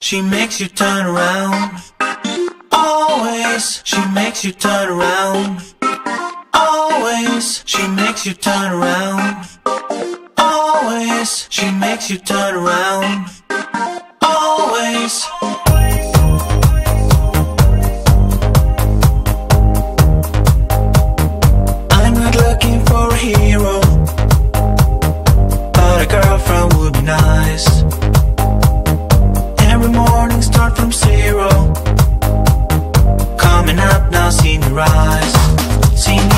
She makes you turn around. Always, she makes you turn around. Always, she makes you turn around. Always, she makes you turn around. Always. I'm not looking for a hero, but a girlfriend would be nice. Every morning start from zero, coming up now, see me rise. See me